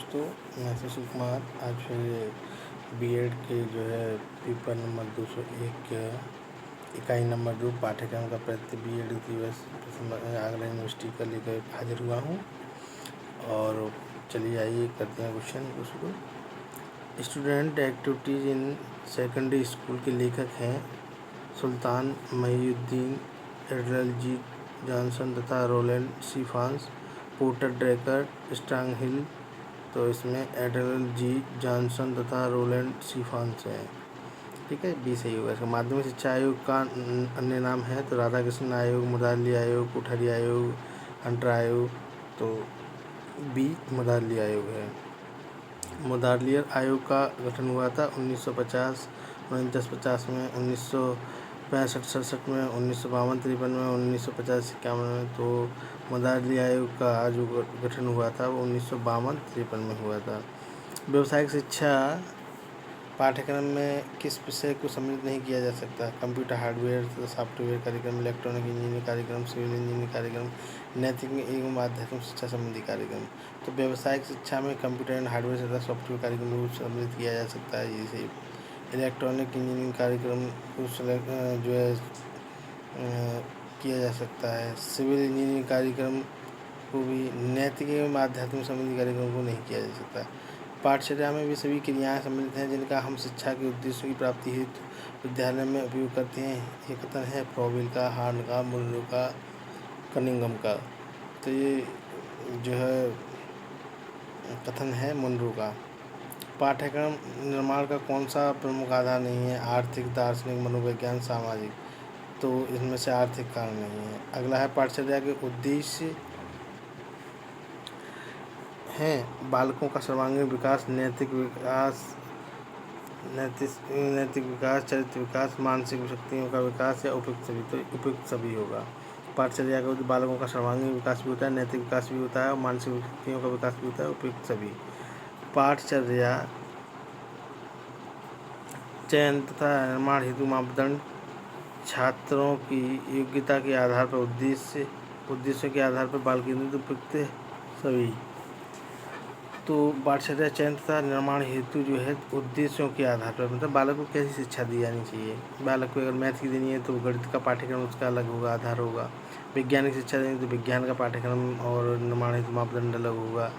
दोस्तों, मैं सुशील कुमार आज फिर बीएड के जो है पेपर नंबर 201 इकाई नंबर 2 पाठ्यक्रम का प्रति बीएड दिवस आगरा यूनिवर्सिटी का लेकर हाजिर हुआ हूँ। और चलिए आइए करते हैं क्वेश्चन को शुरू। Student activities in secondary school के लेखक हैं सुल्तान महिउद्दीन, एडरल जी जॉनसन तथा रोलैंड सी फांस, पोर्टर ड्रेकर, स्ट्रांग हिल। तो इसमें एडरल जी जॉनसन तथा रोलैंड सी फांस है। ठीक है, बी सही होगा। इसका माध्यमिक शिक्षा आयोग का अन्य नाम है तो राधा कृष्ण आयोग, मुरारली आयोग, कोठारी आयोग, हंटर आयोग। तो बी मुरारली आयोग है। मुरारली आयोग का गठन हुआ था 1950 49-50 में, 1965-67 में, 1952-53 में, 1950-51 में। तो मुरारली आयोग का जो गठन हुआ था वो 1952-53 में हुआ था। व्यावसायिक शिक्षा पाठ्यक्रम में किस विषय को सम्मिलित नहीं किया जा सकता? कंप्यूटर हार्डवेयर, सॉफ्टवेयर कार्यक्रम, इलेक्ट्रॉनिक इंजीनियरिंग कार्यक्रम, सिविल इंजीनियरिंग कार्यक्रम, नैतिक एवं आध्यात्मिक शिक्षा संबंधी कार्यक्रम। तो व्यावसायिक शिक्षा में कंप्यूटर एंड हार्डवेयर तथा सॉफ्टवेयर कार्यक्रम को सम्मिलित किया जा सकता है। जैसे इलेक्ट्रॉनिक इंजीनियरिंग कार्यक्रम को जो है किया जा सकता है। सिविल इंजीनियरिंग कार्यक्रम को भी, नैतिक एवं आध्यात्मिक संबंधी कार्यक्रम को नहीं किया जा सकता। पाठचर्या में भी सभी क्रियाएं सम्मिलित हैं जिनका हम शिक्षा के उद्देश्यों की प्राप्ति हेतु विद्यालय में उपयोग करते हैं। ये कथन है फ्रॉबेल का, हार्न का, मुनरो का, कनिंघम का। तो ये जो है कथन है मुनरो का। पाठ्यक्रम निर्माण का कौन सा प्रमुख आधार नहीं है? आर्थिक, दार्शनिक, मनोविज्ञान, सामाजिक। तो इसमें से आर्थिक कारण नहीं है। अगला है पाठचर्या के उद्देश्य हैं बालकों का सर्वांगीण विकास, नैतिक विकास, चरित्र विकास, मानसिक शक्तियों का विकास या उपयुक्त सभी। तो उपयुक्त सभी होगा। पाठचर्या का उद्देश्य बालकों का सर्वांगीण विकास भी होता है, नैतिक विकास भी होता है और मानसिक शक्तियों का विकास भी होता है, उपयुक्त सभी। पाठचर्या चयन तथा निर्माण हेतु मापदंड छात्रों की योग्यता के आधार पर उद्देश्यों के आधार पर बाल केंद्रित उपयुक्त सभी। तो पाठचर्या चयन तथा निर्माण हेतु जो है उद्देश्यों के आधार पर, मतलब बालक को कैसी शिक्षा दी जानी चाहिए। बालक को अगर मैथ की देनी है तो गणित का पाठ्यक्रम उसका अलग होगा, आधार होगा। वैज्ञानिक शिक्षा देनी तो विज्ञान का पाठ्यक्रम और निर्माण हेतु मापदंड अलग होगा।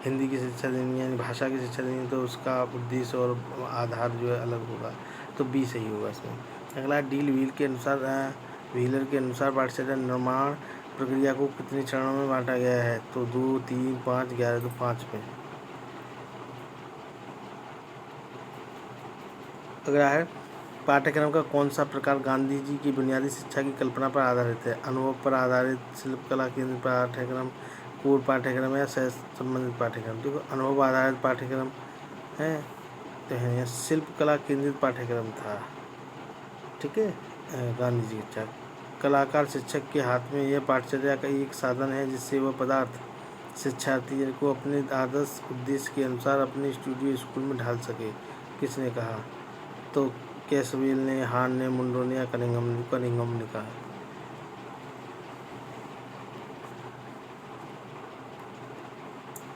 हिंदी की शिक्षा देनी है, भाषा की शिक्षा देनी है तो उसका उद्देश्य और आधार जो है अलग होगा। तो बी सही होगा इसमें। अगला व्हीलर के अनुसार पाठचर्या निर्माण प्रक्रिया को कितने चरणों में बांटा गया है? तो 2, 3, 5, 11। तो 5 में। अगला है पाठ्यक्रम का कौन सा प्रकार गांधी जी की बुनियादी शिक्षा की कल्पना पर आधारित है? अनुभव पर आधारित, शिल्पकला केंद्रित पाठ्यक्रम, कोर पाठ्यक्रम या सहज संबंधित पाठ्यक्रम। देखो अनुभव आधारित पाठ्यक्रम है तो है शिल्पकला केंद्रित पाठ्यक्रम था। ठीक है, गांधी जी शिक्षा। कलाकार शिक्षक के हाथ में यह पाठचर्या का एक साधन है जिससे वह पदार्थ शिक्षार्थी को अपने आदर्श उद्देश्य के अनुसार अपने स्टूडियो स्कूल में ढाल सके। किसने कहा? तो कैसवेल ने, हार्न ने, मुनरो ने या कनिंघम ने कहा।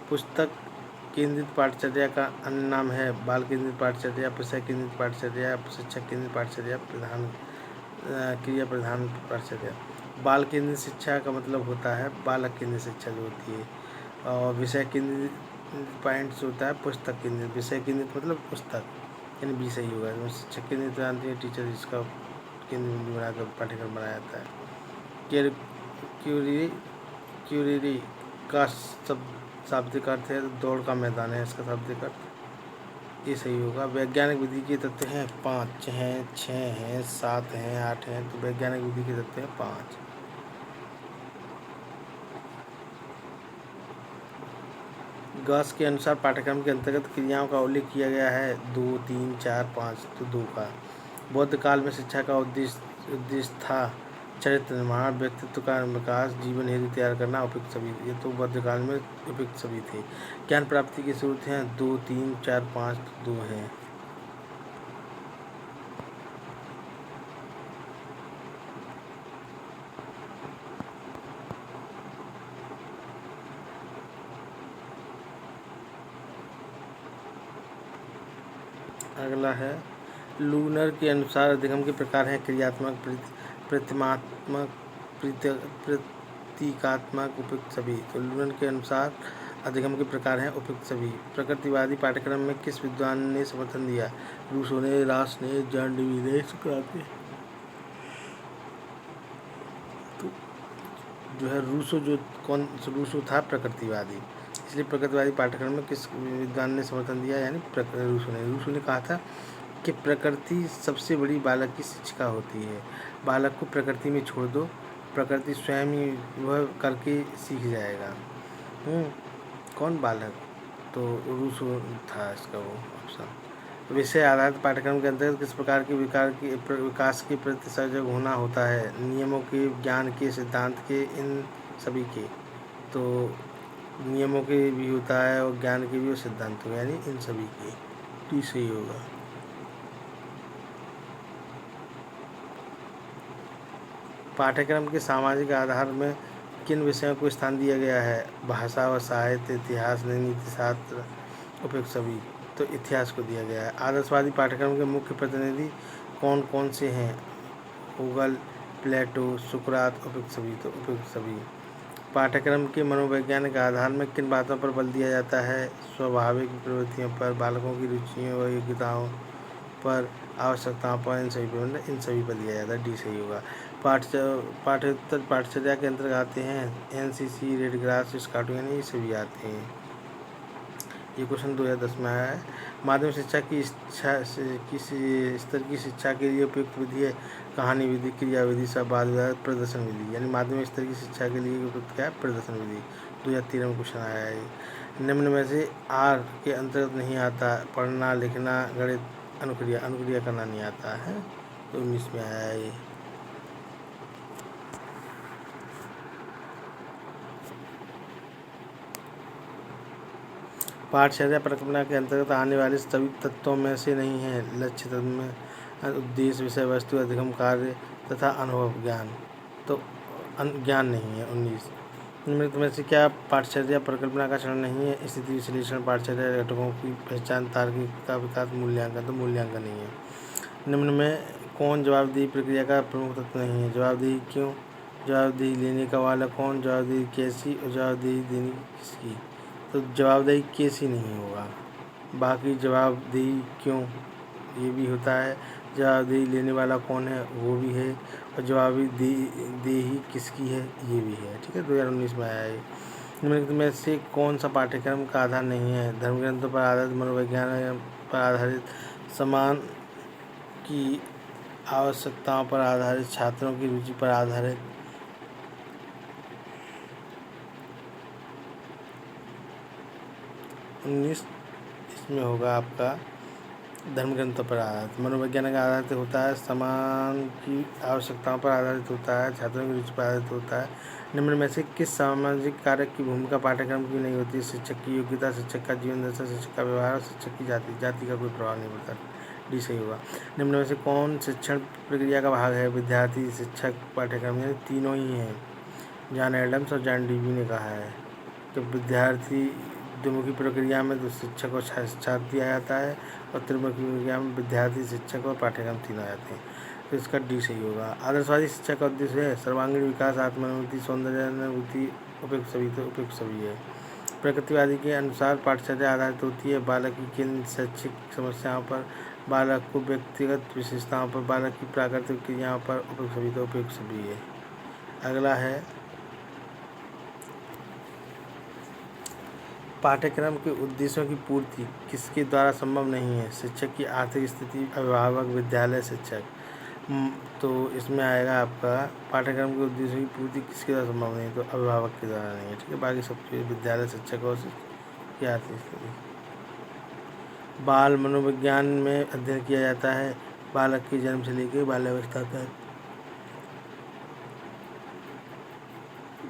पुस्तक केंद्रित पाठचर्या का अन्य नाम है बाल केंद्रित पाठचर्या, विषय केंद्रित पाठचर्या, शिक्षक केंद्रित पाठचर्या, क्रिया प्रधान पाठचर्या। बाल केंद्रित शिक्षा का मतलब होता है बालक केंद्रित शिक्षा जो होती है, और विषय केंद्रित पॉइंट्स होता है पुस्तक केंद्रित। विषय केंद्रित मतलब पुस्तक, यानी बी सही होगा। शिक्षक केंद्रित जानती है टीचर जिसका केंद्र बिंदु बनाकर पाठ्यक्रम बनाया जाता है। क्यूरी का शाब्दिक अर्थ है दौड़ का मैदान है, इसका शाब्दिक अर्थ ये सही होगा। वैज्ञानिक विधि के तत्व हैं 5 हैं, 6 हैं, 7 हैं, 8 हैं। तो वैज्ञानिक विधि के तत्व हैं 5। गॉस के अनुसार पाठ्यक्रम के अंतर्गत क्रियाओं का उल्लेख किया गया है 2, 3, 4, 5। तो 2 का। बौद्ध काल में शिक्षा का उद्देश्य था चरित्र निर्माण, व्यक्तित्व का विकास, जीवन हेतु तैयार करना, उपयुक्त सभी। ये तो बौद्ध काल में उपयुक्त सभी थे। ज्ञान प्राप्ति के स्रोत हैं 2, 3, 4, 5। 2 हैं। अगला है लूनर के अनुसार अधिगम के प्रकार हैं क्रियात्मक, प्रतिमात्मक, प्रतीकात्मक, उपयुक्त सभी। तो लूनर के अनुसार अधिगम के प्रकार हैं उपयुक्त सभी। प्रकृतिवादी पाठ्यक्रम में किस विद्वान ने समर्थन दिया? रूसो ने, रास ने, जॉन डेवी ने, सुकरात ने। तो जो है रूसो था प्रकृतिवादी, इसलिए प्रकृतिवादी पाठ्यक्रम में किस विद्वान ने समर्थन दिया? यानी रूसो ने कहा था कि प्रकृति सबसे बड़ी बालक की शिक्षिका होती है। बालक को प्रकृति में छोड़ दो, प्रकृति स्वयं ही वह करके सीख जाएगा। कौन बालक? तो रूसो था इसका वो ऑप्शन। विषय आधारित पाठ्यक्रम के अंतर्गत किस प्रकार के विकास के प्रति सजग होना होता है? नियमों के, ज्ञान के, सिद्धांत के, इन सभी के। तो नियमों के भी होता है और ज्ञान के भी और सिद्धांतों के, यानी इन सभी के। तो सही होगा। पाठ्यक्रम के सामाजिक आधार में किन विषयों को स्थान दिया गया है? भाषा व साहित्य, इतिहास, नीति शास्त्र, उपयुक्त सभी। तो इतिहास को दिया गया है। आदर्शवादी पाठ्यक्रम के मुख्य प्रतिनिधि कौन कौन से हैं? होगल, प्लेटो, सुकरात, उपयुक्त सभी। तो उपयुक्त सभी। पाठ्यक्रम के मनोवैज्ञानिक आधार में किन बातों पर बल दिया जाता है? स्वाभाविक प्रवृत्तियों पर, बालकों की रुचियों व योग्यताओं पर, आवश्यकताओं पर, इन सभी पर दिया जाता है। डी सही होगा। पाठ्येतर पाठचर्या के अंतर्गत आते हैं एनसीसी, रेड क्रॉस, स्काउटिंग, यानी ये सभी आते हैं। ये क्वेश्चन 2010 में आया है। माध्यमिक शिक्षा की किस स्तर की शिक्षा के लिए उपयुक्त विधि है? कहानी विधि, क्रिया विधि, संवाद विधि, प्रदर्शन विधि। यानी माध्यमिक स्तर की शिक्षा के लिए उपयुक्त क्या है? प्रदर्शन विधि। 2013 में क्वेश्चन आया है। निम्न में से आर के अंतर्गत नहीं आता? पढ़ना, लिखना, गणित, अनुक्रिया करना नहीं आता है। तो 19 में आया है ये। पाठचर्या परिकल्पना के अंतर्गत आने वाले सभी तत्वों में से नहीं है? लक्ष्य तत्व में उद्देश्य, विषय वस्तु, अधिगम कार्य तथा अनुभव ज्ञान। तो ज्ञान नहीं है। 19 निम्नलिखित में से क्या पाठचर्या परिकल्पना का चरण नहीं है? स्थिति विश्लेषण, पाठचर्या घटकों की पहचान, तार्किक का विकास, मूल्यांकन। तो मूल्यांकन नहीं है। निम्न में कौन जवाबदेही प्रक्रिया का प्रमुख तत्व नहीं है? जवाबदेही क्यों, जवाबदेही लेने का वाला कौन, जवाबदेही कैसी और जवाबदेही देनी किसकी। तो जवाबदेही कैसी नहीं होगा। बाकी जवाबदेही क्यों ये भी होता है, जवाबदेही लेने वाला कौन है वो भी है, और जवाबदेही किसकी है ये भी है। ठीक है, 2019 में आया है। निम्नलिखित में से कौन सा पाठ्यक्रम का आधार नहीं है? धर्मग्रंथों पर आधारित, मनोविज्ञान पर आधारित, समान की आवश्यकताओं पर आधारित, छात्रों की रुचि पर आधारित। 19 इसमें होगा आपका धर्मग्रंथों पर आधारित। मनोवैज्ञानिक आधारित होता है, समान की आवश्यकताओं पर आधारित होता है, छात्रों की रुचि पर आधारित होता है। निम्न में से किस सामाजिक कारक की भूमिका पाठ्यक्रम की नहीं होती? शिक्षक की योग्यता, शिक्षक का जीवन दर्शन, शिक्षक का व्यवहार, शिक्षक की जाति का कोई प्रभाव नहीं पड़ता। डी सही होगा। निम्न में से कौन शिक्षण प्रक्रिया का भाग है? विद्यार्थी, शिक्षक, पाठ्यक्रम, यानी तीनों ही हैं। जॉन एडम्स और जॉन डेवी ने कहा है कि विद्यार्थी द्विमुखी प्रक्रिया में तो शिक्षक और छात्र दिया जाता है, और त्रिमुखी प्रक्रिया में विद्यार्थी, शिक्षक और पाठ्यक्रम तीनों आते हैं। तो इसका डी सही होगा। आदर्शवादी शिक्षा का उद्देश्य है सर्वांगीण विकास, आत्मानुभूति, सौंदर्यानुभूति, उपयुक्त सभी। तो उपयुक्त सभी है। प्रकृतिवादी के अनुसार पाठचर्या आधारित होती है बालक की किन शैक्षिक समस्याओं पर? बालक को व्यक्तिगत विशेषताओं पर, बालक की प्राकृतिक क्रियाओं पर, उपयुक्त सभी। तो उपयुक्त सभी है। अगला है पाठ्यक्रम के उद्देश्यों की पूर्ति किसके द्वारा संभव नहीं है? शिक्षक की आर्थिक स्थिति, अभिभावक, विद्यालय, शिक्षक। तो इसमें आएगा आपका पाठ्यक्रम के उद्देश्यों की पूर्ति किसके द्वारा संभव नहीं है? तो अभिभावक के द्वारा नहीं है। ठीक है, बाकी सब चीज़ विद्यालय, शिक्षक और की आर्थिक स्थिति। बाल मनोविज्ञान में अध्ययन किया जाता है बालक के जन्म से लेकर बाल्यावस्था तक,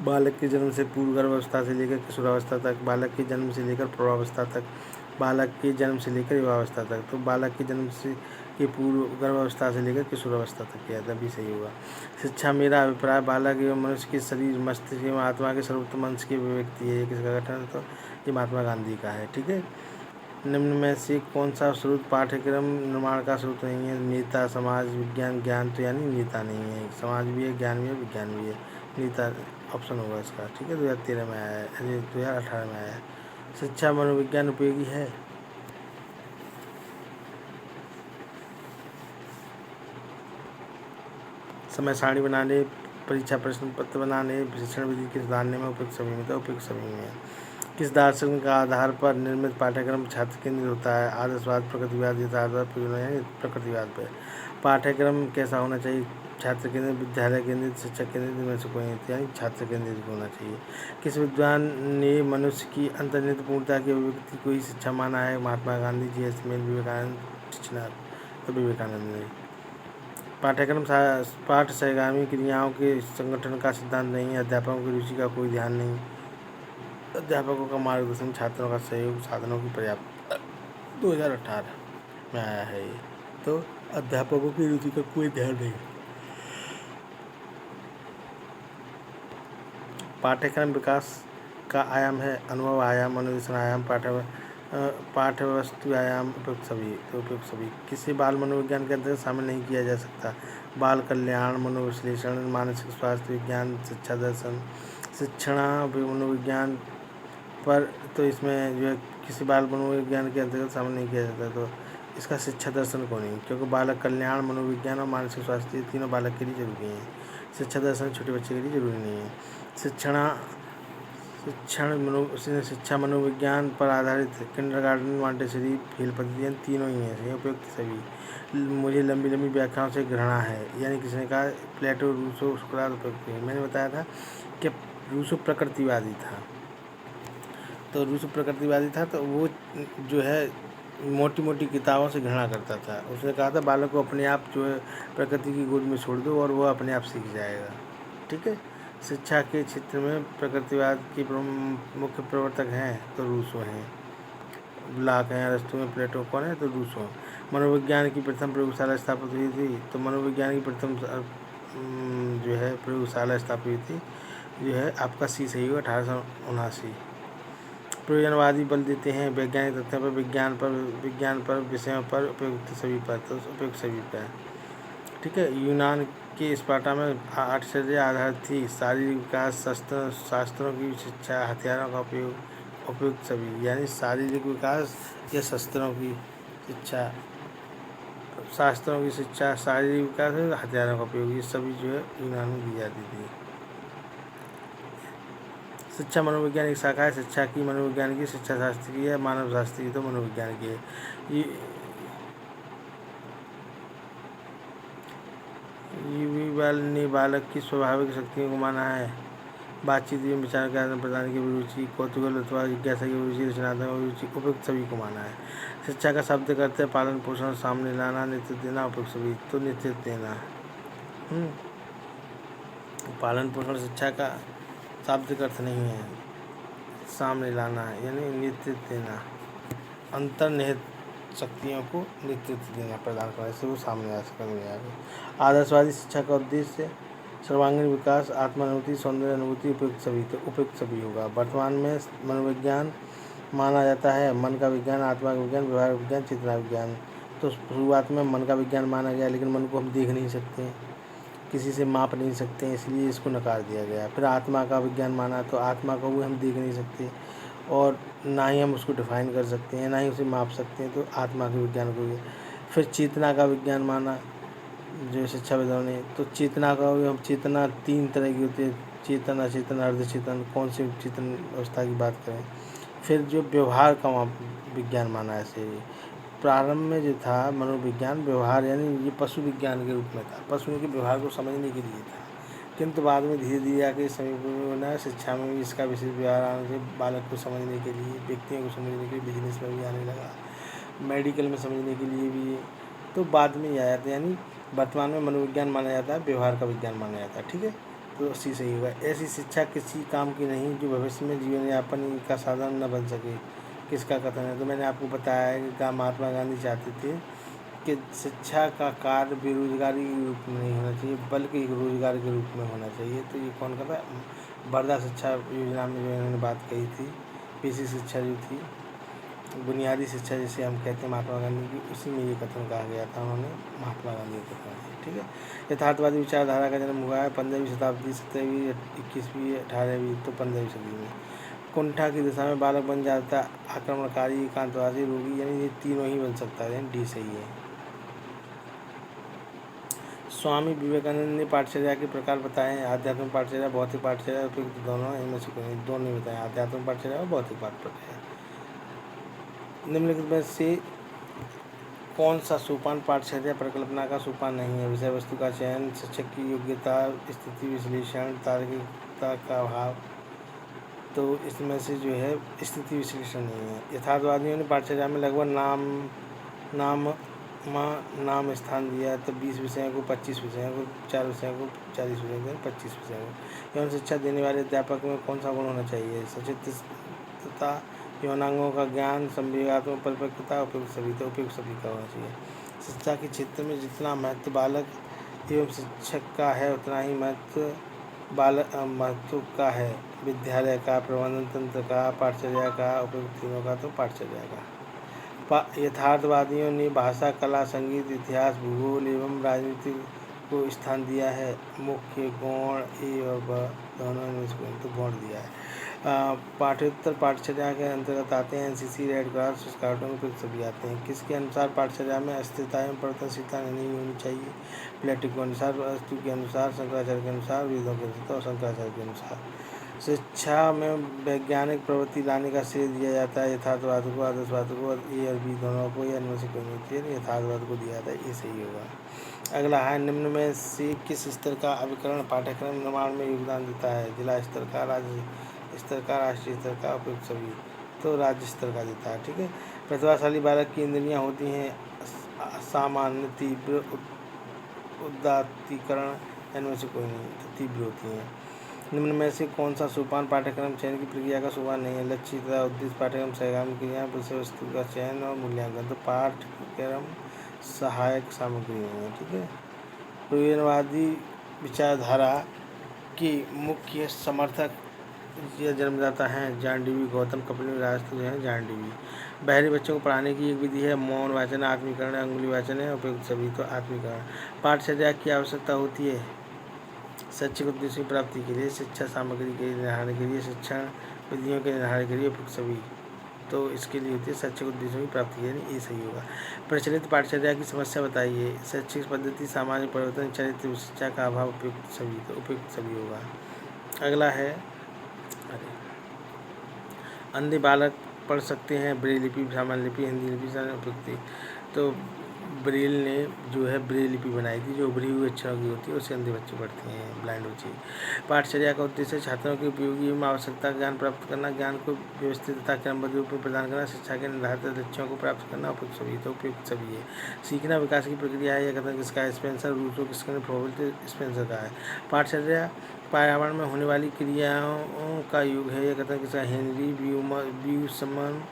बालक के जन्म से पूर्व गर्भावस्था से लेकर किशोरावस्था तक, बालक के जन्म से लेकर प्रौढ़ावस्था तक, बालक के जन्म से लेकर युवावस्था तक। तो बालक के जन्म से के पूर्व गर्भावस्था से लेकर किशोरावस्था तक किया था, भी सही होगा। शिक्षा मेरा अभिप्राय बालक एवं मनुष्य के शरीर, मस्तिष्क एवं आत्मा के सर्वोत्तम अंश की अभिव्यक्ति है। ये किसका गठन है? तो ये महात्मा गांधी का है। ठीक है, निम्न में से कौन सा स्रोत पाठ्यक्रम निर्माण का स्रोत नहीं है? नेता, समाज विज्ञान, ज्ञान। तो यानी नेता नहीं है, समाज भी है, ज्ञान भी है, विज्ञान भी है। नेता ऑप्शन होगा इसका। ठीक है, 2013 में आया है, अरे 2018 में आया है। शिक्षा मनोविज्ञान उपयोगी है? समय सारणी बनाने, परीक्षा प्रश्न पत्र बनाने, शिक्षण विधि के सुधारने में उपयुक्त सभी में। तो उपयुक्त सभी में। किस दार्शनिक के आधार पर निर्मित पाठ्यक्रम छात्र केंद्रित होता है? आदर्शवाद, प्रकृतिवाद, यथार्थवाद, प्रकृतिवाद पर। पाठ्यक्रम कैसा होना चाहिए? छात्र केंद्रित, विद्यालय केंद्रित, शिक्षक केंद्रित, में से कोई नहीं, यानी छात्र केंद्रित होना चाहिए। किस विद्वान ने मनुष्य की अंतर्निहित पूर्णता की अभिव्यक्ति को ही शिक्षा माना है? महात्मा गांधी, जी.एस. मिल, विवेकानंद, टिचनर। तो विवेकानंद ने। पाठ्यक्रम पाठ सहगामी क्रियाओं के संगठन का सिद्धांत नहीं है। अध्यापकों की रुचि का कोई ध्यान नहीं। अध्यापकों का मार्गदर्शन, छात्रों का सहयोग, साधनों की पर्याप्त। 2018 में आया है ये। तो अध्यापकों की रुचि का कोई ध्यान नहीं। पाठ्यक्रम विकास का आयाम है अनुभव आयाम, अनुदेशन आयाम, पाठ्यवस्तु आयाम। उपयुक्त सभी। तो उपयुक्त सभी। किसी बाल मनोविज्ञान के अंतर्गत शामिल नहीं किया जा सकता? बाल कल्याण, मनोविश्लेषण, मानसिक स्वास्थ्य विज्ञान, शिक्षा दर्शन। शिक्षण मनोविज्ञान पर तो इसमें जो है किसी बाल मनोविज्ञान के अंतर्गत शामिल नहीं किया जाता। तो इसका शिक्षा दर्शन को नहीं, क्योंकि बालक कल्याण, मनोविज्ञान और मानसिक स्वास्थ्य, ये तीनों बालक के लिए जरूरी हैं। शिक्षा दर्शन छोटे बच्चे के लिए जरूरी नहीं है। शिक्षा मनोविज्ञान पर आधारित है। किंडरगार्टन, मॉन्टेसरी, फेल पद्धति, तीनों ही हैं उपयुक्त सभी। मुझे लंबी लंबी व्याख्याओं से घृणा है, यानी किसने कहा? प्लेटो, रूसो, सुकरात। उपयुक्त है। मैंने बताया था कि रूसो प्रकृतिवादी था। तो रूसो प्रकृतिवादी था, तो वो जो है मोटी मोटी किताबों से घृणा करता था। उसने कहा था बालक को अपने आप जो है प्रकृति की गोद में छोड़ दो और वो अपने आप सीख जाएगा। ठीक है। शिक्षा के क्षेत्र में प्रकृतिवाद के मुख्य प्रवर्तक हैं तो रूसो हैं। ब्लॉक हैं, अरस्तु में, प्लेटो कौन है? तो रूसो। मनोविज्ञान की प्रथम प्रयोगशाला स्थापित हुई थी? तो मनोविज्ञान की प्रथम जो है प्रयोगशाला स्थापित हुई थी, जो है आपका सी सही होगा, 1879। प्रयोजनवादी बल देते हैं वैज्ञानिक तथ्यों पर, विज्ञान पर, विषयों पर, उपयुक्त सभी पर। तो उपयुक्त सभी पर। ठीक है। यूनान के स्पार्टा में आश्चर्य आधारित थी। शारीरिक विकास, शास्त्रों की शिक्षा, हथियारों का उपयोग। उपयुक्त सभी, यानी शारीरिक विकास या शस्त्रों की शिक्षा, शास्त्रों की शिक्षा, शारीरिक विकास और हथियारों का उपयोग, ये सभी जो है यूनान में दी जाती थी। शिक्षा मनोविज्ञान एक शाखा है। शिक्षा की मनोविज्ञान की, शिक्षा शास्त्र की है, मानव शास्त्र की, तो मनोविज्ञान की है। यूवीबल ने बालक की स्वाभाविक शक्तियों को माना है। बातचीत एवं विचार के आदान प्रदान की रुचि, कौतूहल अथवा जिज्ञासा की रुचि, रचनात्मक रुचि। उपयुक्त सभी को माना है। शिक्षा का शब्द करते हैं पालन पोषण, सामने लाना, नेतृत्व देना। उपयुक्त सभी। तो नेतृत्व देना। पालन पोषण शिक्षा का शाब्दिक अर्थ नहीं है, सामने लाना है, यानी नेतृत्व देना, अंतर्निहित शक्तियों को नेतृत्व देना, प्रदान करने से वो सामने आ सकेंगे। आदर्शवादी शिक्षा का उद्देश्य सर्वांगीण विकास, आत्मानुभूति, सौंदर्य अनुभूति। उपयुक्त सभी। तो उपयुक्त सभी होगा। वर्तमान में मनोविज्ञान माना जाता है मन का विज्ञान, आत्मा का विज्ञान, व्यवहार विज्ञान, चेतना विज्ञान। तो शुरुआत में मन का विज्ञान माना गया, लेकिन मन को हम देख नहीं सकते, किसी से माप नहीं सकते, इसलिए इसको नकार दिया गया। फिर आत्मा का विज्ञान माना, तो आत्मा को भी हम देख नहीं सकते और ना ही हम उसको डिफाइन कर सकते हैं, ना ही उसे माप सकते हैं, तो आत्मा के विज्ञान को। फिर चेतना का विज्ञान माना जो शिक्षाविदों ने, तो चेतना का हम, चेतना 3 तरह की होती है, चेतन, अचेतन, अर्धचेतन। कौन सी चेतन अवस्था की बात करें। फिर जो व्यवहार का विज्ञान माना ऐसे। प्रारंभ में जो था मनोविज्ञान, व्यवहार यानी ये पशु विज्ञान के रूप में था, पशुओं के व्यवहार को समझने के लिए था, किंतु बाद में धीरे धीरे आके समय शिक्षा में भी इसका विशेष व्यवहार आने से बालक को समझने के लिए, व्यक्तियों को समझने के लिए, बिजनेस में भी आने लगा, मेडिकल में समझने के लिए भी, तो बाद में ही आया था। यानी वर्तमान में मनोविज्ञान माना जाता है, व्यवहार का विज्ञान माना जाता है। ठीक है। तो उसी सही होगा। ऐसी शिक्षा किसी काम की नहीं जो भविष्य में जीवन यापन का साधन न बन सके। किसका कथन है? तो मैंने आपको बताया है कि महात्मा गांधी चाहते थे कि शिक्षा का कार्य बेरोजगारी के रूप में नहीं होना चाहिए, बल्कि एक रोजगार के रूप में होना चाहिए। तो ये कौन कहता है? वर्धा शिक्षा योजना में जो इन्होंने बात कही थी, बेसिक शिक्षा जो थी बुनियादी शिक्षा जिसे हम कहते हैं महात्मा गांधी की, उसी में ये कथन कहा गया था, उन्होंने महात्मा गांधी का कथन है। ठीक है। यथार्थवादी विचारधारा का जन्म हुआ है 15वीं शताब्दी, 17वीं, 21वीं, 18वीं, तो 15वीं सदी में। कुंठा की दिशा में बालक बन जाता आक्रमणकारी, एकांतवादी, रोगी, यानी ये तीनों ही बन सकता है, यानी डी सही है। स्वामी विवेकानंद ने पाठचर्या के प्रकार बताए हैं। आध्यात्मिक पाठचर्या, भौतिक पाठचर्या, उपयुक्त दोनों, इनमें से कोई दोनों बताए, आध्यात्मिक पाठचर्या और भौतिक पाठचर्या। निम्नलिखित में से कौन सा सोपान पाठचर्या परिकल्पना का सोपान नहीं है? विषय वस्तु का चयन, शिक्षक की योग्यता, स्थिति विश्लेषण, तार्किकता का अभाव। तो इसमें से जो है स्थिति विश्लेषण नहीं है। यथार्थवादियों ने पाठचर्या में लगभग नाम स्थान दिया, तो 20 विषयों को, 25 विषयों को, 4 विषयों को, 40 विषयों को, 25 विषयों को। यौन शिक्षा देने वाले अध्यापक में कौन सा गुण होना चाहिए? सचेतता, यौनांगों का ज्ञान, संवेगात्मक परिपक्वता, उपयुक्त सभी, तो उपयुक्त सभी का होना चाहिए। शिक्षा के क्षेत्र में जितना महत्व बालक एवं शिक्षक का है, उतना ही महत्व का है विद्यालय का, प्रबंधन तंत्र का, पाठचर्या का, उपयुक्त तीनों का, तो पाठचर्या का। यथार्थवादियों ने भाषा, कला, संगीत, इतिहास, भूगोल एवं राजनीति को स्थान दिया है। मुख्य गौण ए और ब दोनों में तो गौण दिया है। पाठ्योत्तर पाठचर्या के अंतर्गत आते हैं एनसीसी, रेड क्रॉस, स्काउटों में सभी आते हैं। किसके अनुसार पाठचर्या में अस्थिरता एवं परिवर्तनशीलता नहीं होनी चाहिए? प्लेटिक के अनुसार, वस्तु के अनुसार, शंकराचार्य के अनुसार, वेदों के अनुसार और शंकराचार्य के अनुसार। शिक्षा में वैज्ञानिक प्रवृत्ति लाने का श्रेय दिया जाता है यथार्थवाद को, आदर्शवाद को, ए और बी दोनों को, या इनमें से कोई नहीं होती है, यथार्थवाद को दिया जाता है, ये सही होगा। अगला है, निम्न में से किस स्तर का अभिकरण पाठ्यक्रम निर्माण में योगदान देता है? जिला स्तर का, राज्य स्तर का, राष्ट्रीय स्तर का, उपयुक्त सभी, तो राज्य स्तर का देता है। ठीक है। प्रतिभाशाली बालक की इंद्रियां होती हैं सामान्य, तीव्र, उदात्तीकरण, इनमें से कोई नहीं, तो तीव्र होती हैं। निम्न में से कौन सा सोपान पाठ्यक्रम चयन की प्रक्रिया का सोपान नहीं है? लक्ष्य तथा उद्देश्य पाठ्यक्रम, सहगामी क्रिया, विषय वस्तु का चयन और मूल्यांकन, तो पाठ्यक्रम सहायक सामग्री नहीं है। ठीक है। प्रयोजनवादी विचारधारा की मुख्य समर्थक या जन्मदाता हैं जॉन डीवी, गौतम कपिल, राजतु हैं जॉन डीवी। बहरे बच्चों को पढ़ाने की एक विधि है मौन वाचन, आत्मीकरण, अंगुली वाचन है, उपयुक्त सभी, तो आत्मीकरण। पाठचर्या की आवश्यकता होती है शैक्षिक उद्देश्य की प्राप्ति के लिए, शिक्षा सामग्री के निर्धारण के लिए, शिक्षण विधियों के निर्धारण के लिए, उपयुक्त सभी, तो इसके लिए होती है शैक्षिक उद्देश्यों की प्राप्ति के लिए, ये सही होगा। प्रचलित पाठचर्या की समस्या बताइए। शैक्षिक पद्धति, सामाजिक परिवर्तन, चरित्र शिक्षा का अभाव, उपयुक्त सभी, तो उपयुक्त सभी होगा। अगला है, अंधे बालक पढ़ सकते हैं ब्रेल लिपि, सामान्य लिपि, हिंदी लिपि, उपयुक्ति, तो ब्रेल ने जो है ब्रेल लिपि बनाई थी, जो उभरी हुई अक्षरों की होती है, उससे अंधे बच्चे पढ़ते हैं, ब्लाइंड बच्चे। पाठचर्या का उद्देश्य छात्रों की उपयोगी एवं आवश्यकता ज्ञान प्राप्त करना, ज्ञान को व्यवस्थित तथा क्रमबद्ध रूप में प्रदान करना, शिक्षा के निर्धारित लक्ष्यों को प्राप्त करना, उपयुक्त सभी, तो उपयुक्त सभी है। सीखना विकास की प्रक्रिया है, यह कथन किसका है? स्पेंसर, रूसो, किसका? फ्रोबेल, स्पेंसर का है। पाठचर्या पर्यावरण में होने वाली क्रियाओं का युग है, यह कथन किसका? हेनरी ब्यूसमन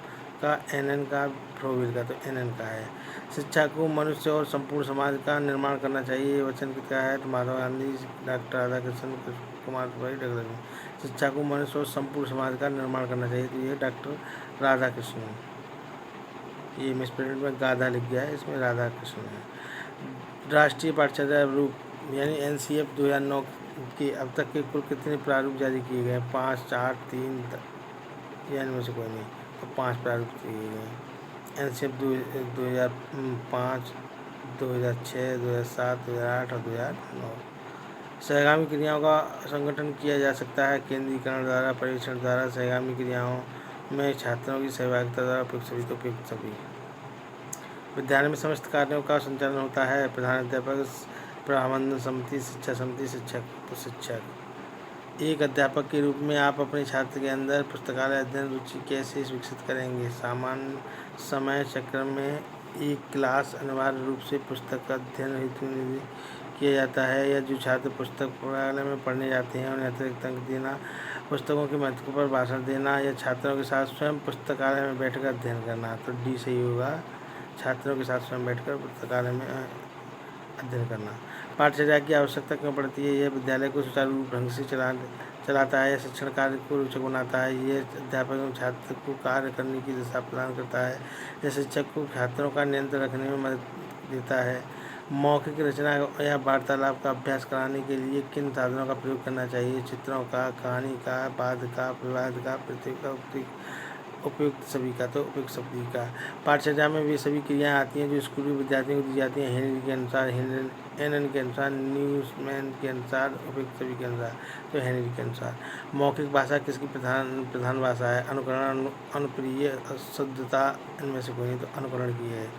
का, एनएन का, फ्रोबेल का, तो एनएन का है। शिक्षा को मनुष्य और संपूर्ण समाज का निर्माण करना चाहिए, ये वचन किसका है? तो महात्मा गांधी, डॉक्टर राधाकृष्ण, कुमार भाई, डॉक्टर। शिक्षा को मनुष्य और संपूर्ण समाज का निर्माण करना चाहिए, तो ये डॉक्टर राधाकृष्ण। ये मिसप्रिंट में गाधा लिख गया है, इसमें राधाकृष्ण है। राष्ट्रीय पाठचर्या रूप यानी एनसीएफ 2009 के अब तक के कुल कितने प्रारूप जारी किए गए? 5, 4, 3, या इनमें से कोई नहीं, तो 5 प्रारूप किए गए। एनसीएफ 2005, 2006, 2007, 2008 और 2009। सहगामी क्रियाओं का संगठन किया जा सकता है केंद्रीकरण द्वारा, परीक्षण द्वारा। सहगामी क्रियाओं में छात्रों की सहभागिता द्वारा, उपयुक्त सभी, तो उपयुक्त सभी। विद्यालय में समस्त कार्यों का संचालन होता है प्रधान अध्यापक, प्रबंधन समिति, शिक्षा समिति, शिक्षक, तो शिक्षक। एक अध्यापक के रूप में आप अपने छात्र के अंदर पुस्तकालय अध्ययन रुचि कैसे विकसित करेंगे? सामान्य समय चक्र में एक क्लास अनिवार्य रूप से पुस्तक अध्ययन हेतु किया जाता है, या जो छात्र पुस्तकालय में पढ़ने जाते हैं उन्हें अतिरिक्त अंक देना, पुस्तकों के महत्व पर भाषण देना, या छात्रों के साथ स्वयं पुस्तकालय में बैठकर अध्ययन करना, तो डी सही होगा, छात्रों के साथ स्वयं बैठकर पुस्तकालय में अध्ययन करना। पाठचर्या की आवश्यकता क्यों पड़ती है? यह विद्यालय को सुचारू ढंग से चलाता है या शिक्षण कार्य को रोचक बनाता है। ये अध्यापक एवं छात्र को कार्य करने की दिशा प्रदान करता है। यह शिक्षक को छात्रों का नियंत्रण रखने में मदद देता है। मौखिक रचना या वार्तालाप का अभ्यास कराने के लिए किन साधनों का प्रयोग करना चाहिए? चित्रों का, कहानी का, वाद का, विवाद का, उपयुक्त सभी का, तो उपयुक्त सभी का। पाठचर्या में वे सभी क्रियाएं आती हैं जो स्कूली विद्यार्थियों को दी जाती हैं। हेनरी के अनुसार, एनन के अनुसार, न्यूज़मैन के अनुसार, उपयुक्त सभी के अनुसार, तो हेनरी के अनुसार। मौखिक भाषा किसकी प्रधान भाषा है? अनुकरण, अनुप्रिय, शुद्धता, इनमें से कोई नहीं, तो अनुकरण की है।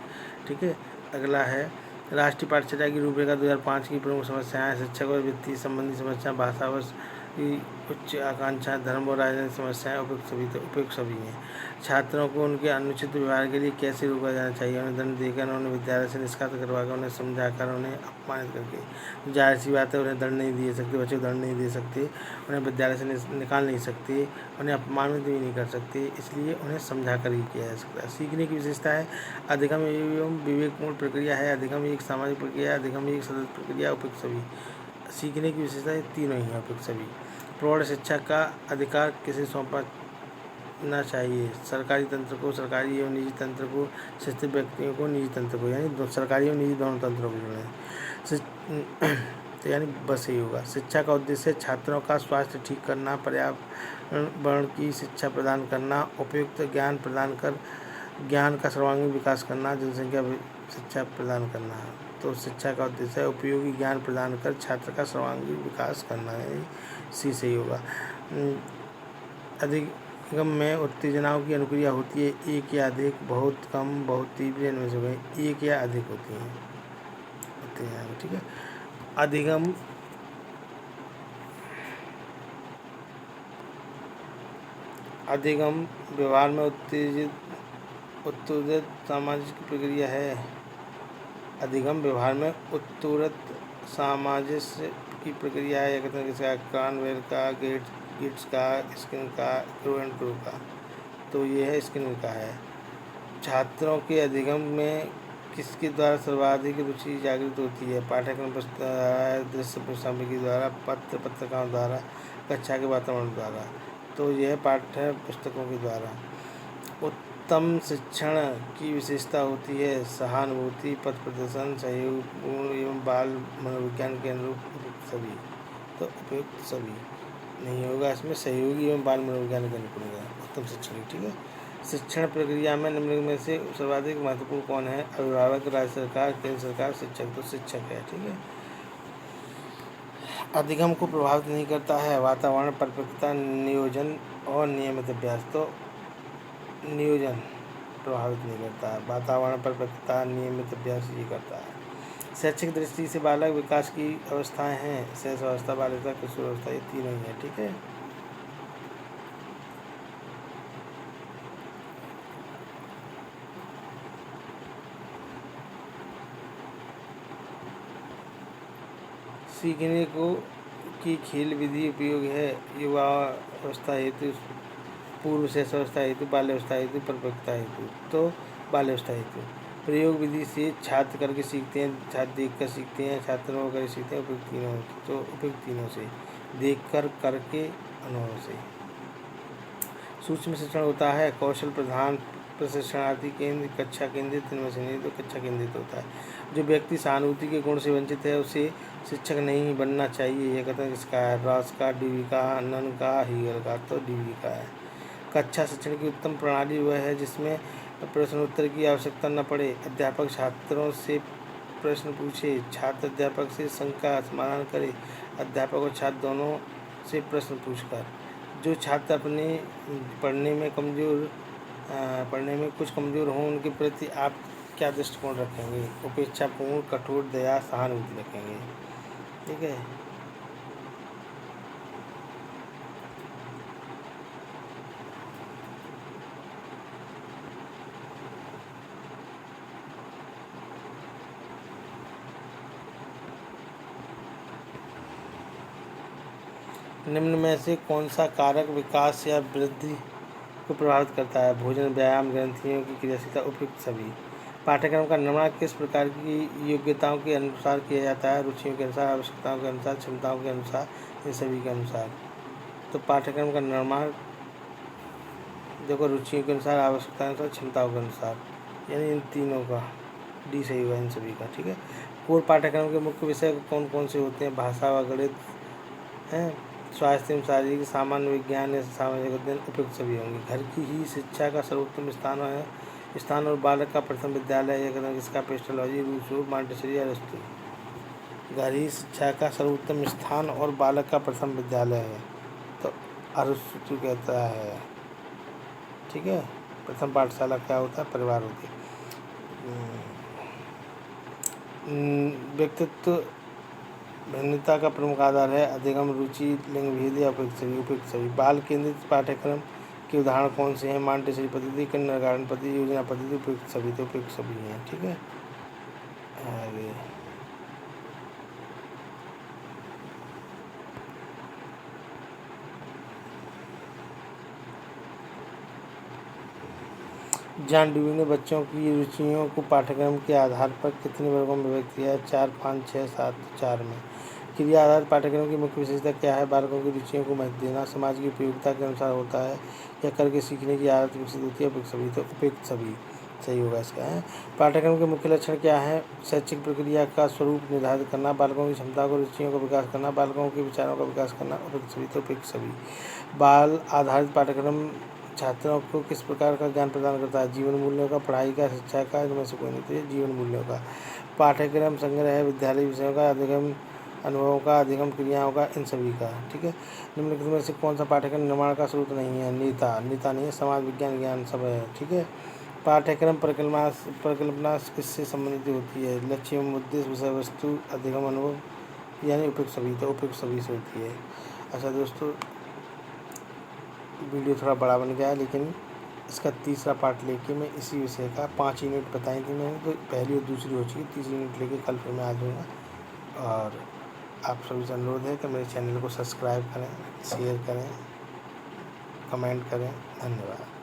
ठीक है। अगला है राष्ट्रीय पाठचर्या की रूपरेखा 2005 की प्रमुख समस्याएं। शिक्षक और वित्तीय संबंधी समस्या, भाषावश उच्च आकांक्षा, धर्म और राजनीतिक समस्याएं, उपयुक्त सभी, तो उपयुक्त सभी हैं। छात्रों को उनके अनुचित व्यवहार के लिए कैसे रोका जाना चाहिए? उन्हें दंड देकर, उन्हें विद्यालय से निष्कासित करवाकर, उन्हें समझाकर, उन्हें अपमानित करके। जाहिर सी बात है, उन्हें दंड नहीं दे सकते, बच्चों को दंड नहीं दे सकते, उन्हें विद्यालय से निकाल नहीं सकते, उन्हें अपमानित भी नहीं कर सकते, इसलिए उन्हें समझा कर ही किया जा सकता है। सीखने की विशेषता है अधिगम एवं विवेकपूर्ण प्रक्रिया है। अधिगम एक सामाजिक प्रक्रिया, अधिगम एक सतत प्रक्रिया, उपयुक्त सभी। सीखने की विशेषता ये तीनों ही हैं, उपयुक्त सभी। प्रौढ़ शिक्षा का अधिकार किसे सौंपना चाहिए? सरकारी तंत्र को, सरकारी एवं निजी तंत्र को, शिक्षित व्यक्तियों को, निजी तंत्र को, यानी सरकारी एवं निजी दोनों तंत्रों को जोड़ें। तो यानी बस यही होगा। शिक्षा का उद्देश्य छात्रों का स्वास्थ्य ठीक करना, पर्यावरण की शिक्षा प्रदान करना, उपयुक्त ज्ञान प्रदान कर ज्ञान का सर्वांगीण विकास करना, जनसंख्या शिक्षा प्रदान करना। तो शिक्षा का उद्देश्य है उपयोगी ज्ञान प्रदान कर छात्र का सर्वांगीण विकास करना है। सी सही होगा। अधिगम में उत्तेजनाओं की अनुक्रिया होती है, एक या अधिक, बहुत कम, बहुत तीव्र, इनमें से कोई एक या अधिक होती है उत्तेजना। ठीक है। अधिगम व्यवहार में उत्तेजित सामाजिक प्रक्रिया है। अधिगम व्यवहार में उत्तुरत सामंजस्य की प्रक्रिया है। किसका? क्रॉनवेल का, गेट्स का, स्किनर का, क्रो एंड क्रो का। तो ये है स्किनर का है। छात्रों के अधिगम में किसके द्वारा सर्वाधिक रुचि जागृत होती है? पाठ्यक्रम द्वारा, दृश्य सामग्री द्वारा, पत्रिकाओं द्वारा, कक्षा के वातावरण द्वारा। तो यह पाठ्य पुस्तकों के द्वारा। उत्तम शिक्षण की विशेषता होती है सहानुभूति, पथ प्रदर्शन, सहयोगपूर्ण एवं बाल मनोविज्ञान के अनुरूप, उपयुक्त सभी। तो उपयुक्त सभी नहीं होगा, इसमें सहयोगी एवं बाल मनोविज्ञान के अनुरूप होगा उत्तम शिक्षण। ठीक है। शिक्षण प्रक्रिया में निम्नलिखित में से सर्वाधिक महत्वपूर्ण कौन है? अभिभावक, राज्य सरकार, केंद्र सरकार, शिक्षक। तो शिक्षक है। ठीक है। अधिगम को प्रभावित नहीं करता है वातावरण, परिपक्वता, नियोजन और नियमित अभ्यास। तो नियोजन प्रभावित नहीं करता है, वातावरण, परिपक्वता, नियमित अभ्यास ये करता है। शैक्षिक दृष्टि से बालक विकास की अवस्थाएं हैं शैशव अवस्था, बाल अवस्था, किशोर अवस्था, ये तीनों ही है। ठीक है। सीखने को की खेल विधि उपयोग है युवा अवस्था हेतु, पूर्व शैशवावस्था हेतु, बाल्यावस्था हेतु, परिपक्वता हेतु। तो बाल्यावस्था हेतु। प्रयोग विधि से छात्र करके सीखते हैं, छात्र देख कर सीखते हैं, छात्रों करके सीखते हैं, उपयुक्त तीनों। तो उपयुक्त तीनों से, देख कर, करके, अनुभव से। सूक्ष्म शिक्षण होता है कौशल प्रधान, प्रशिक्षणार्थी केंद्र, कक्षा केंद्रित, इनमें से नहीं, तो कक्षा केंद्रित होता है। जो व्यक्ति सहानुभूति के गुण से वंचित है उसे शिक्षक नहीं बनना चाहिए। यह कथन किसका है? रॉस का, डीवी का, नन का, हीगर का। तो डीवी का है। कक्षा शिक्षण की उत्तम प्रणाली वह है जिसमें प्रश्नोत्तर की आवश्यकता न पड़े। अध्यापक छात्रों से प्रश्न पूछे, छात्र अध्यापक से शंका समाधान करे, अध्यापक और छात्र दोनों से प्रश्न पूछकर। जो छात्र अपने पढ़ने में कुछ कमज़ोर हों उनके प्रति आप क्या दृष्टिकोण रखेंगे? उपेक्षापूर्ण, कठोर, दया, सहानुभूति रखेंगे। ठीक है। निम्न में से कौन सा कारक विकास या वृद्धि को प्रभावित करता है? भोजन, व्यायाम, ग्रंथियों की क्रियाशीलता, उपयुक्त सभी। पाठ्यक्रम का निर्माण किस प्रकार की योग्यताओं के अनुसार किया जाता है? रुचियों के अनुसार, आवश्यकताओं के अनुसार, क्षमताओं के अनुसार, इन सभी के अनुसार। तो पाठ्यक्रम का निर्माण देखो रुचियों के अनुसार, आवश्यकता के अनुसार, क्षमताओं के अनुसार, यानी इन तीनों का डी सही होगा इन सभी का। ठीक है। पूर्व पाठ्यक्रम के मुख्य विषय कौन कौन से होते हैं? भाषा व गणित हैं, स्वास्थ्य एवं शारीरिक, सामान्य विज्ञान या सामाजिक अध्ययन उपयुक्त सभी होंगे। घर की ही शिक्षा का सर्वोत्तम स्थान और बालक का प्रथम विद्यालय यह कदम किसका? पेस्टोलॉजी, रूसो, मॉन्टेसरी, अरिस्टो। घर ही शिक्षा का सर्वोत्तम स्थान और बालक का प्रथम विद्यालय है तो अरिस्टो कहता है। ठीक है। प्रथम पाठशाला क्या होता है? परिवार होती है। व्यक्तित्व भिन्नता का प्रमुख आधार है अधिगम, रुचि, लिंग भेद या उपयुक्त सभी। उपयुक्त सभी। बाल केंद्रित पाठ्यक्रम के उदाहरण कौन से हैं? मॉन्टेसरी पद्धति, किंडरगार्टन पद्धति, योजना पद्धति, उपयुक्त सभी। तो उपयुक्त सभी हैं। ठीक है। आगे जॉन ड्यूई ने बच्चों की रुचियों को पाठ्यक्रम के आधार पर कितने वर्गों में व्यक्त किया है? 4, 5, 6, 7, 4 में। क्रिया आधारित पाठ्यक्रम की मुख्य विशेषता क्या है? बालकों की रुचियों को महत्व देना, समाज की उपयोगिता के अनुसार होता है या करके सीखने की आदत विकसित होती है। उपयुक्त सभी। तो उपयुक्त सभी सही होगा इसका है। पाठ्यक्रम के मुख्य लक्षण क्या है? शैक्षिक प्रक्रिया का स्वरूप निर्धारित करना, बालकों की क्षमता को, रुचियों का विकास करना, बालकों के विचारों का विकास करना। उपयुक्त सभी। तो उपयुक्त सभी। बाल आधारित पाठ्यक्रम छात्रों को किस प्रकार का ज्ञान प्रदान करता है? जीवन मूल्यों का, पढ़ाई का, शिक्षा का, इनमें से कोई नहीं। तो ये जीवन मूल्यों का। पाठ्यक्रम संग्रह है विद्यालय विषयों का, अधिगम अनुभवों का, अधिगम क्रियाओं का, इन सभी का। ठीक है। निम्नलिखित में से कौन सा पाठ्यक्रम निर्माण का स्रोत नहीं है? नेता नहीं है, समाज विज्ञान ज्ञान सब है। ठीक है। पाठ्यक्रम परिकल्पना किससे संबंधित होती है? लक्ष्य एवं उद्देश्य, विषय वस्तु, अधिगम अनुभव, यानी उपयुक्त सभी। तो उपयुक्त सभी से होती है। अच्छा दोस्तों, वीडियो थोड़ा बड़ा बन गया है, लेकिन इसका तीसरा पार्ट लेके मैं इसी विषय का 5 यूनिट बताई थी मैंने, तो पहली और दूसरी हो चुकी, तीसरी यूनिट लेके कल फिर मैं आ जाऊँगा। और आप सभी से अनुरोध है कि मेरे चैनल को सब्सक्राइब करें, शेयर करें, कमेंट करें। धन्यवाद।